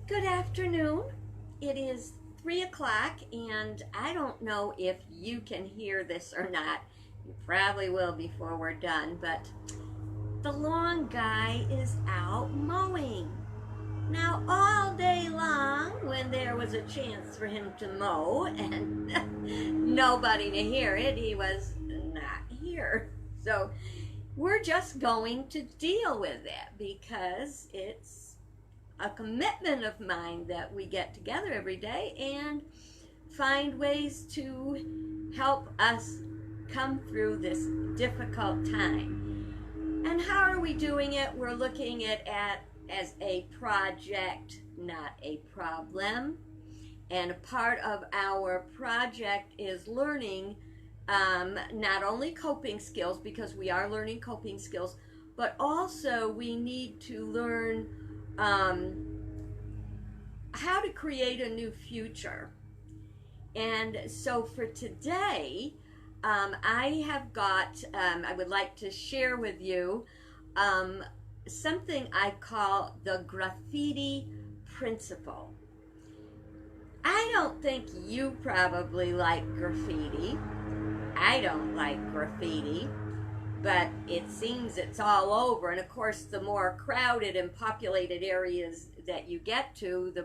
Good afternoon. It is 3 o'clock, and I don't know if you can hear this or not. You probably will before we're done, but the lawn guy is out mowing. Now, all day long, when there was a chance for him to mow and nobody to hear it, he was not here. So, we're just going to deal with it because it's a commitment of mine that we get together every day and find ways to help us come through this difficult time. And how are we doing it? We're looking at it as a project, not a problem. And a part of our project is learning not only coping skills, because we are learning coping skills, but also we need to learn how to create a new future. And so for today, I have got, I would like to share with you something I call the graffiti principle. I don't think you probably like graffiti. I don't like graffiti. But it seems it's all over, and of course the more crowded and populated areas that you get to, the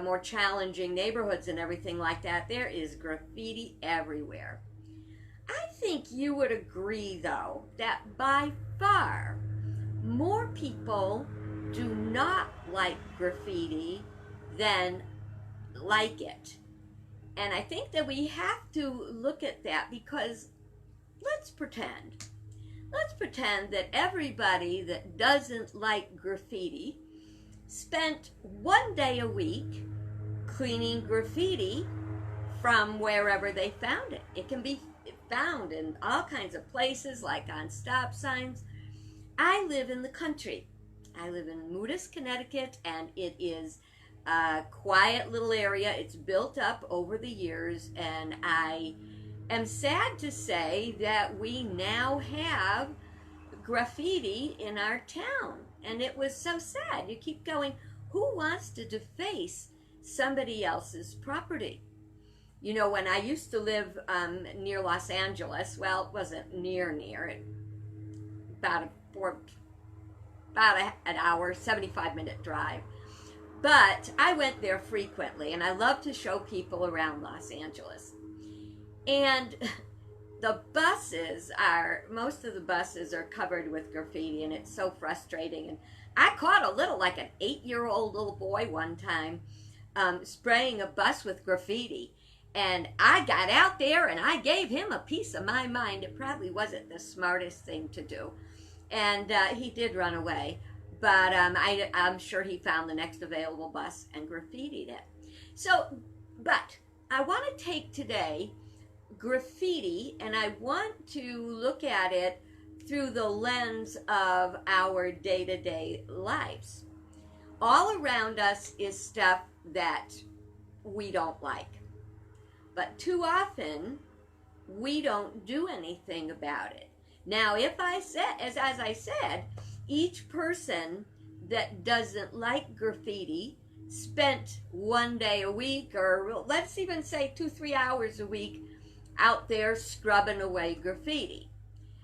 more challenging neighborhoods and everything like that, there is graffiti everywhere. I think you would agree, though, that by far more people do not like graffiti than like it. And I think that we have to look at that because let's pretend that everybody that doesn't like graffiti spent one day a week cleaning graffiti from wherever they found it. It can be found in all kinds of places, like on stop signs. I live in the country. I live in Moodus, Connecticut, and it is a quiet little area. It's built up over the years, and I am sad to say that we now have graffiti in our town, and it was so sad. You keep going, who wants to deface somebody else's property? You know, when I used to live near Los Angeles, well, it wasn't near, about an hour, 75-minute drive, but I went there frequently, and I love to show people around Los Angeles. And most of the buses are covered with graffiti, and it's so frustrating. And I caught like an 8-year-old little boy one time spraying a bus with graffiti. And I got out there and I gave him a piece of my mind. It probably wasn't the smartest thing to do. And he did run away. But I'm sure he found the next available bus and graffitied it. But I want to take today graffiti, and I want to look at it through the lens of our day-to-day lives. All around us is stuff that we don't like, but too often we don't do anything about it. Now, as I said, each person that doesn't like graffiti spent one day a week, or let's even say 2-3 hours a week, out there scrubbing away graffiti.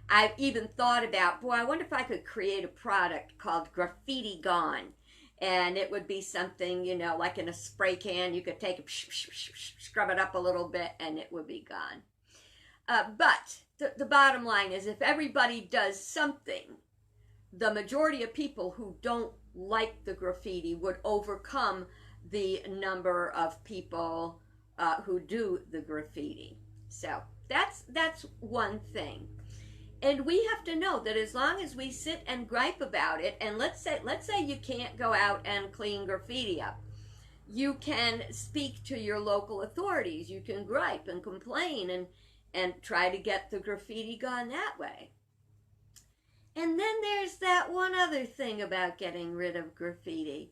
I've even thought about, boy, I wonder if I could create a product called Graffiti Gone. And it would be something, you know, like in a spray can. You could take it, scrub it up a little bit, and it would be gone. But the bottom line is, if everybody does something, the majority of people who don't like the graffiti would overcome the number of people who do the graffiti. So that's one thing. And we have to know that as long as we sit and gripe about it, and let's say you can't go out and clean graffiti up, you can speak to your local authorities. You can gripe and complain and try to get the graffiti gone that way. And then there's that one other thing about getting rid of graffiti.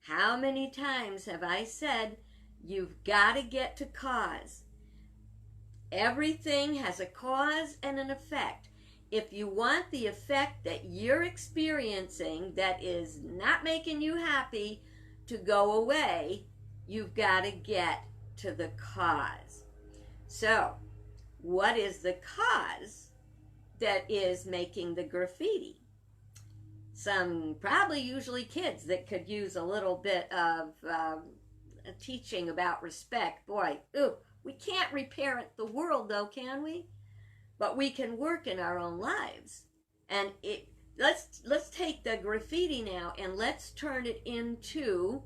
How many times have I said, you've got to get to cause? Everything has a cause and an effect. if you want the effect that you're experiencing that is not making you happy to go away, you've got to get to the cause. So, what is the cause that is making the graffiti? Some probably usually kids that could use a little bit of teaching about respect. Boy, we can't reparent the world though, can we? But we can work in our own lives. And let's take the graffiti now and let's turn it into,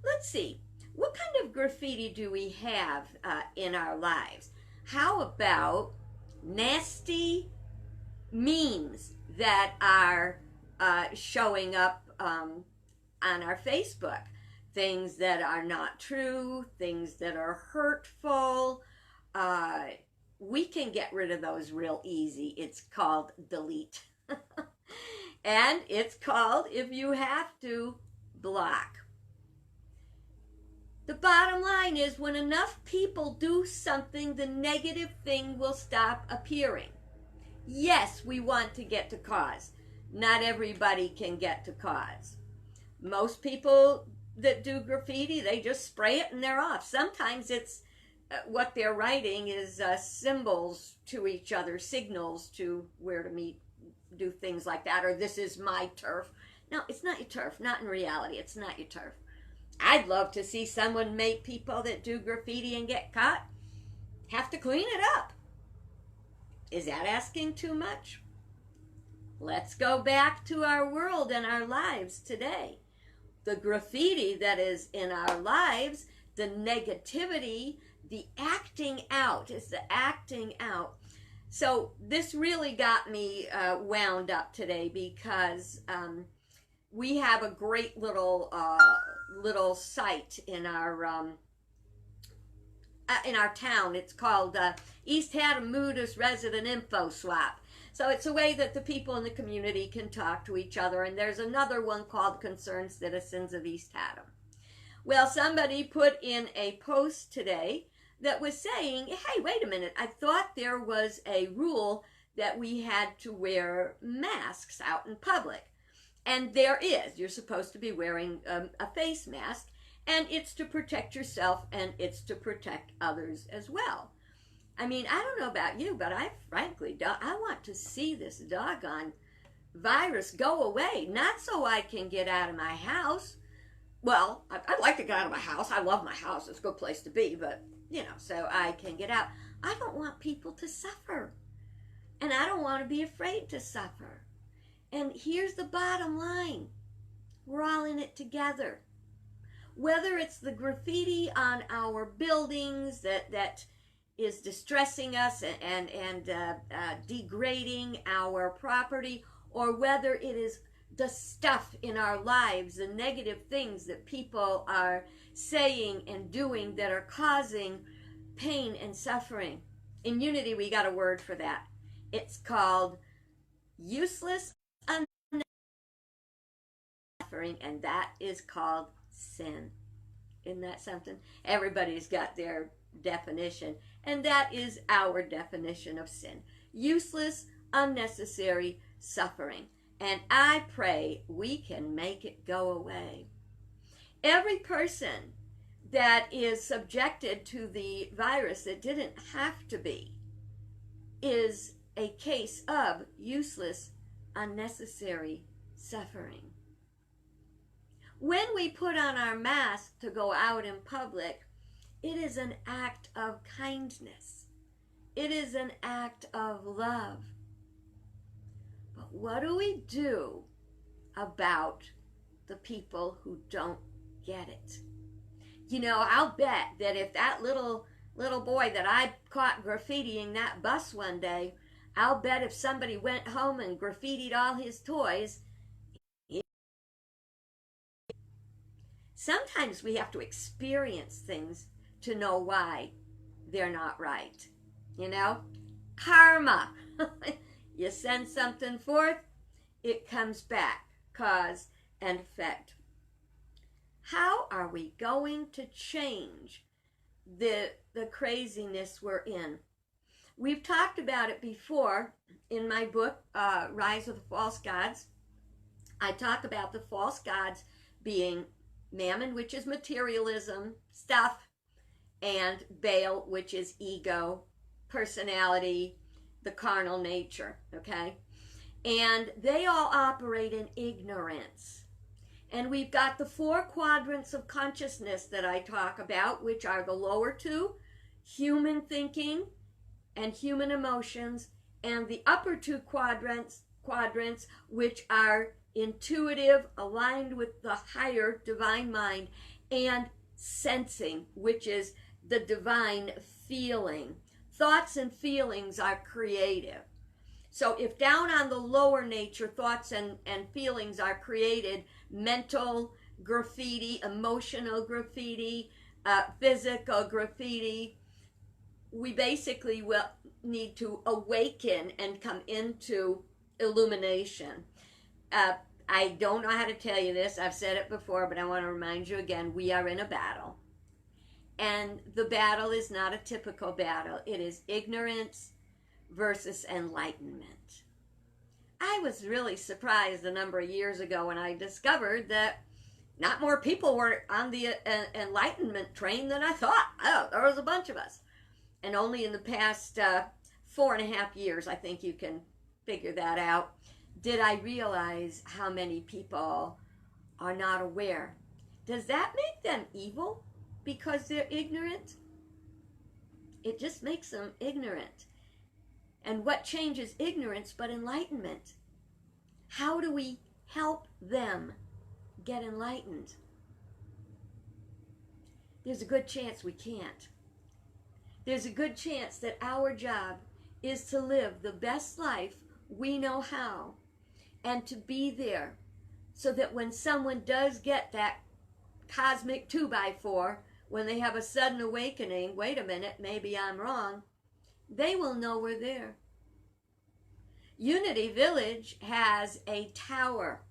let's see, what kind of graffiti do we have in our lives? How about nasty memes that are showing up on our Facebook? Things that are not true, things that are hurtful. We can get rid of those real easy. It's called delete. And it's called, if you have to, block. The bottom line is when enough people do something, the negative thing will stop appearing. Yes, we want to get to cause. Not everybody can get to cause. Most people that do graffiti, they just spray it and they're off. Sometimes it's what they're writing is symbols to each other, signals to where to meet, do things like that, or this is my turf. No, it's not your turf. Not in reality. It's not your turf. I'd love to see someone make people that do graffiti and get caught have to clean it up. Is that asking too much? Let's go back to our world and our lives today. The graffiti that is in our lives, the negativity, the acting out, is the acting out. So this really got me wound up today because we have a great little site in our town. It's called East Haddam-Moody's Resident Info Swap. So it's a way that the people in the community can talk to each other. And there's another one called Concerned Citizens of East Haddam. Well, somebody put in a post today that was saying, hey, wait a minute, I thought there was a rule that we had to wear masks out in public. And there is. You're supposed to be wearing a face mask, and it's to protect yourself and it's to protect others as well. I mean, I don't know about you, but I frankly don't. I want to see this doggone virus go away, not so I can get out of my house. Well, I'd like to get out of my house. I love my house. It's a good place to be, but, so I can get out. I don't want people to suffer, and I don't want to be afraid to suffer. And here's the bottom line. We're all in it together. Whether it's the graffiti on our buildings that is distressing us and degrading our property, or whether it is the stuff in our lives, the negative things that people are saying and doing that are causing pain and suffering. In Unity, we got a word for that. It's called useless suffering, and that is called sin. Isn't that something? Everybody's got their definition, and that is our definition of sin. Useless, unnecessary suffering. And I pray we can make it go away. Every person that is subjected to the virus that didn't have to be is a case of useless, unnecessary suffering. When we put on our mask to go out in public, it is an act of kindness. It is an act of love. But what do we do about the people who don't get it? I'll bet that if that little boy that I caught graffitiing that bus one day, I'll bet if somebody went home and graffitied all his toys. Sometimes we have to experience things to know why they're not right. Karma. You send something forth, it comes back. Cause and effect. How are we going to change the craziness we're in? We've talked about it before in my book, Rise of the False Gods. I talk about the false gods being Mammon, which is materialism, stuff, and Baal, which is ego, personality, the carnal nature, okay? And they all operate in ignorance. And we've got the 4 quadrants of consciousness that I talk about, which are the lower 2, human thinking and human emotions, and the upper 2 quadrants, which are intuitive, aligned with the higher divine mind, and sensing, which is the divine feeling. Thoughts and feelings are creative. So if down on the lower nature, thoughts and feelings are created, mental graffiti, emotional graffiti, physical graffiti, we basically will need to awaken and come into illumination. I don't know how to tell you this. I've said it before, but I want to remind you again, we are in a battle. And the battle is not a typical battle. It is ignorance versus enlightenment. I was really surprised a number of years ago when I discovered that not more people were on the enlightenment train than I thought. Oh, there was a bunch of us. And only in the past 4.5 years, I think you can figure that out, did I realize how many people are not aware. Does that make them evil because they're ignorant? It just makes them ignorant. And what changes ignorance but enlightenment? How do we help them get enlightened? There's a good chance we can't. There's a good chance that our job is to live the best life we know how, and to be there so that when someone does get that cosmic 2x4, when they have a sudden awakening, wait a minute, maybe I'm wrong, they will know we're there. Unity Village has a tower,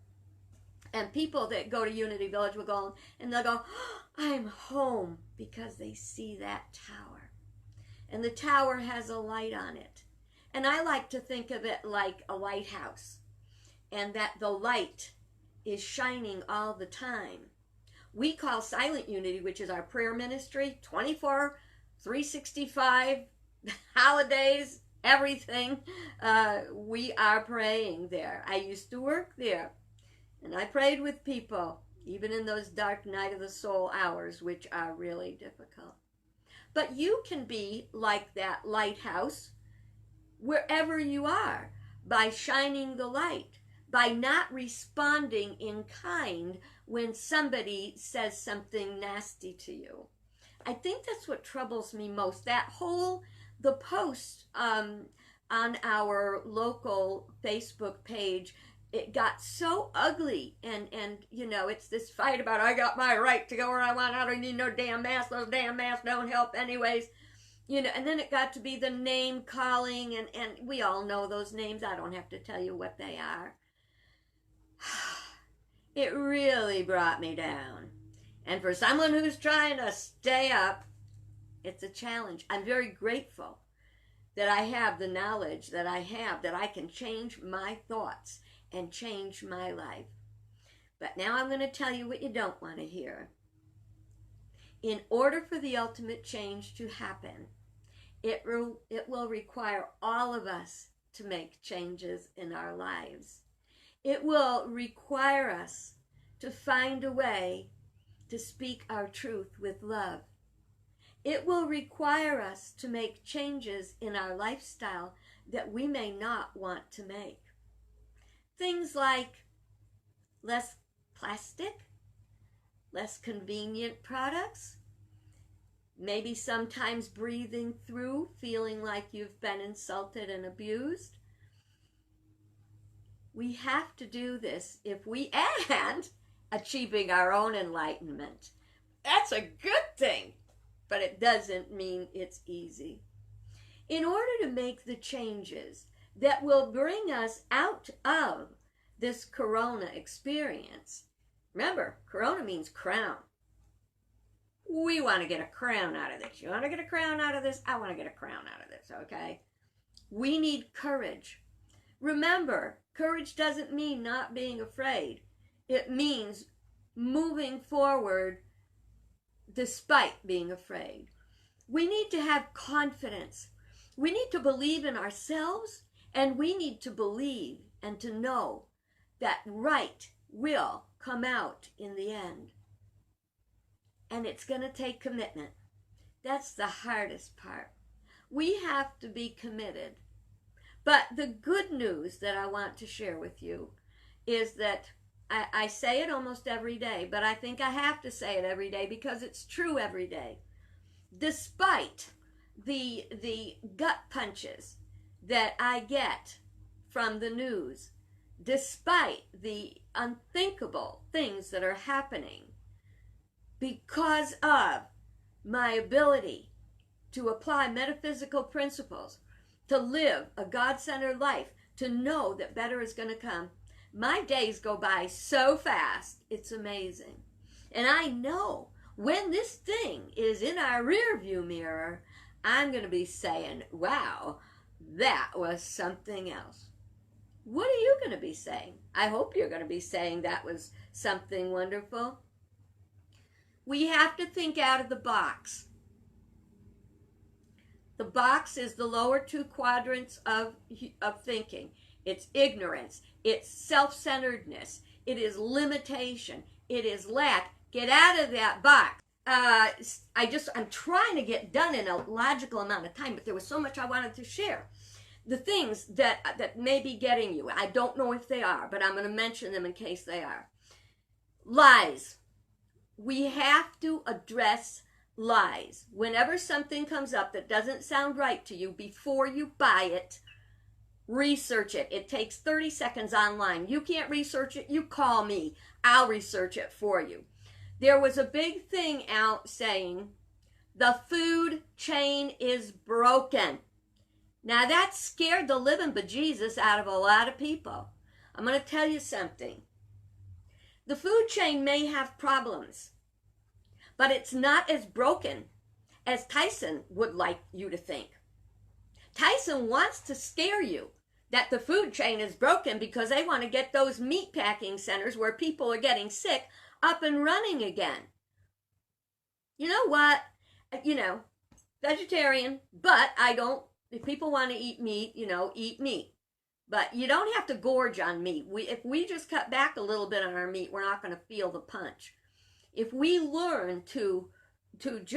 and people that go to Unity Village will go and they'll go, oh, I'm home, because they see that tower. And the tower has a light on it. And I like to think of it like a lighthouse, and that the light is shining all the time. We call Silent Unity, which is our prayer ministry, 24, 365, holidays, everything. We are praying there. I used to work there, and I prayed with people, even in those dark night of the soul hours, which are really difficult. But you can be like that lighthouse wherever you are, by shining the light, by not responding in kind when somebody says something nasty to you. I think that's what troubles me most. The post on our local Facebook page, it got so ugly, and you know, it's this fight about, I got my right to go where I want, I don't need no damn mask, those damn masks don't help anyways. You know, and then it got to be the name calling, and we all know those names. I don't have to tell you what they are. It really brought me down. And for someone who's trying to stay up, it's a challenge. I'm very grateful that I have the knowledge that I have, that I can change my thoughts and change my life. But now I'm going to tell you what you don't want to hear. In order for the ultimate change to happen, it will require all of us to make changes in our lives. It will require us to find a way to speak our truth with love. It will require us to make changes in our lifestyle that we may not want to make. Things like less plastic, less convenient products, maybe sometimes breathing through, feeling like you've been insulted and abused. We have to do this and achieving our own enlightenment. That's a good thing, but it doesn't mean it's easy. In order to make the changes that will bring us out of this corona experience, remember, corona means crown. We want to get a crown out of this. You want to get a crown out of this? I want to get a crown out of this, okay? We need courage. Remember, courage doesn't mean not being afraid. It means moving forward despite being afraid. We need to have confidence. We need to believe in ourselves, and we need to believe and to know that right will come out in the end. And it's going to take commitment. That's the hardest part. We have to be committed. But the good news that I want to share with you is that I say it almost every day, but I think I have to say it every day because it's true every day. Despite the gut punches that I get from the news, despite the unthinkable things that are happening, because of my ability to apply metaphysical principles, to live a God-centered life, to know that better is going to come, my days go by so fast, it's amazing. And I know when this thing is in our rear view mirror, I'm going to be saying, wow, that was something else. What are you going to be saying? I hope you're going to be saying that was something wonderful. We have to think out of the box. The box is the lower two quadrants of thinking. It's ignorance. It's self-centeredness. It is limitation. It is lack. Get out of that box. I'm trying to get done in a logical amount of time, but there was so much I wanted to share. The things that may be getting you, I don't know if they are, but I'm going to mention them in case they are. Lies. We have to address lies. Whenever something comes up that doesn't sound right to you, before you buy it, research it. It takes 30 seconds online. You can't research it, you call me. I'll research it for you. There was a big thing out saying the food chain is broken. Now that scared the living bejesus out of a lot of people. I'm going to tell you something. The food chain may have problems, but it's not as broken as Tyson would like you to think. Tyson wants to scare you that the food chain is broken because they want to get those meat packing centers where people are getting sick up and running again. You know what? Vegetarian, but I don't, if people want to eat meat, eat meat. But you don't have to gorge on meat. If we just cut back a little bit on our meat, we're not going to feel the punch. If we learn to pare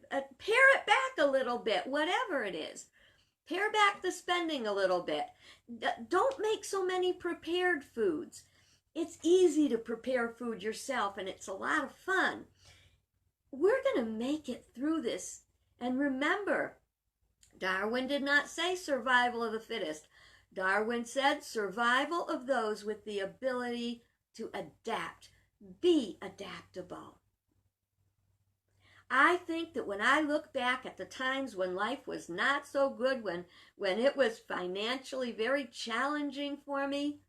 it back a little bit, whatever it is, pare back the spending a little bit. Don't make so many prepared foods. It's easy to prepare food yourself, and it's a lot of fun. We're going to make it through this. And remember, Darwin did not say survival of the fittest. Darwin said survival of those with the ability to adapt. Be adaptable. I think that when I look back at the times when life was not so good, when it was financially very challenging for me,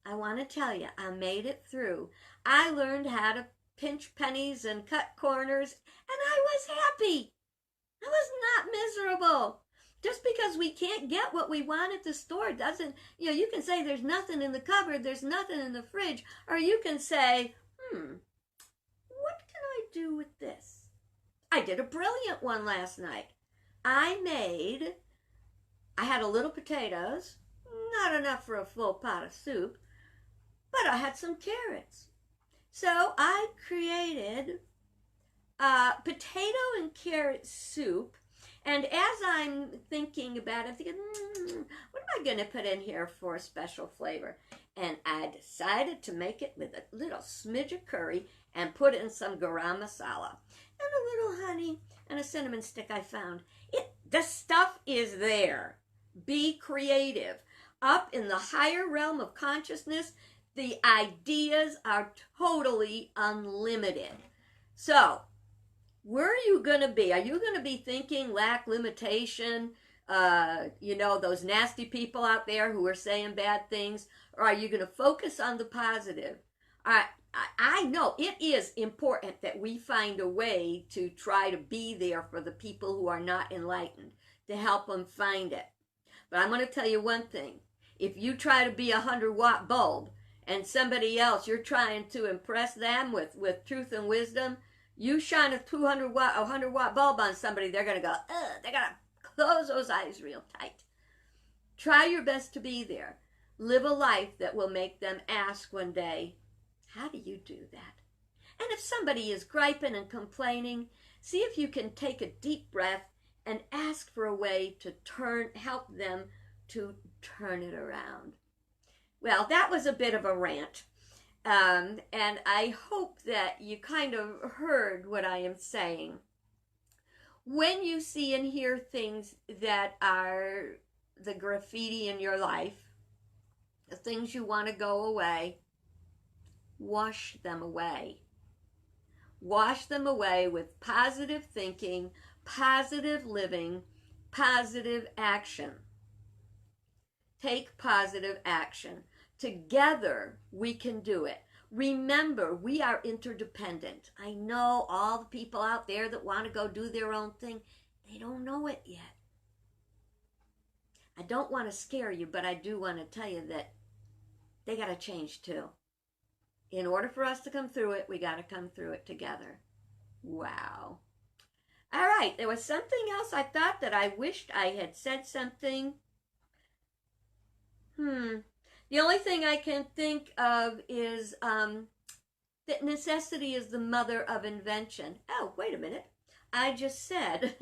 I want to tell you, I made it through. I learned how to pinch pennies and cut corners, and I was happy. I was not miserable. Just because we can't get what we want at the store doesn't, you can say there's nothing in the cupboard, there's nothing in the fridge, or you can say, what can I do with this? I did a brilliant one last night. I had a little potatoes, not enough for a full pot of soup, but I had some carrots. So I created potato and carrot soup. And as I'm thinking about it, I'm thinking, what am I going to put in here for a special flavor? And I decided to make it with a little smidge of curry and put in some garam masala and a little honey and a cinnamon stick I found. The stuff is there. Be creative. Up in the higher realm of consciousness, the ideas are totally unlimited. So, where are you going to be? Are you going to be thinking lack, limitation, those nasty people out there who are saying bad things? Or are you going to focus on the positive? I know it is important that we find a way to try to be there for the people who are not enlightened. to help them find it. But I'm going to tell you one thing. If you try to be a 100-watt bulb and somebody else, you're trying to impress them with truth and wisdom, you shine a 100-watt bulb on somebody, they're going to go, ugh, they're going to close those eyes real tight. Try your best to be there. Live a life that will make them ask one day, how do you do that? And if somebody is griping and complaining, see if you can take a deep breath and ask for a way to help them to turn it around. Well, that was a bit of a rant. And I hope that you kind of heard what I am saying. When you see and hear things that are the graffiti in your life, the things you want to go away, wash them away. Wash them away with positive thinking, positive living, positive action. Take positive action. Together, we can do it. Remember, we are interdependent. I know all the people out there that want to go do their own thing, they don't know it yet. I don't want to scare you, but I do want to tell you that they got to change too. In order for us to come through it, we got to come through it together. Wow. All right, there was something else I thought that I wished I had said something. The only thing I can think of is that necessity is the mother of invention. Oh, wait a minute. I just said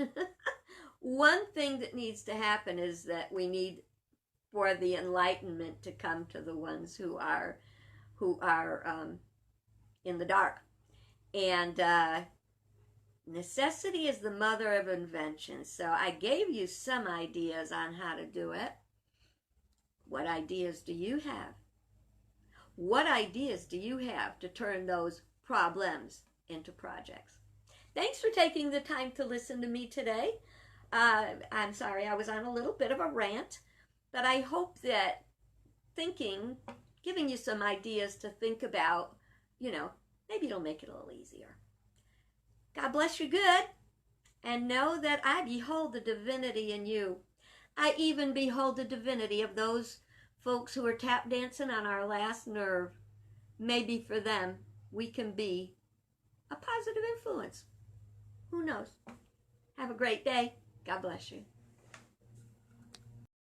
one thing that needs to happen is that we need for the enlightenment to come to the ones who are in the dark. And necessity is the mother of invention. So I gave you some ideas on how to do it. What ideas do you have? What ideas do you have to turn those problems into projects? Thanks for taking the time to listen to me today. I'm sorry I was on a little bit of a rant, but I hope that giving you some ideas to think about, maybe it'll make it a little easier. God bless you good, and know that I behold the divinity in you. I even behold the divinity of those folks who are tap dancing on our last nerve. Maybe for them, we can be a positive influence. Who knows? Have a great day. God bless you.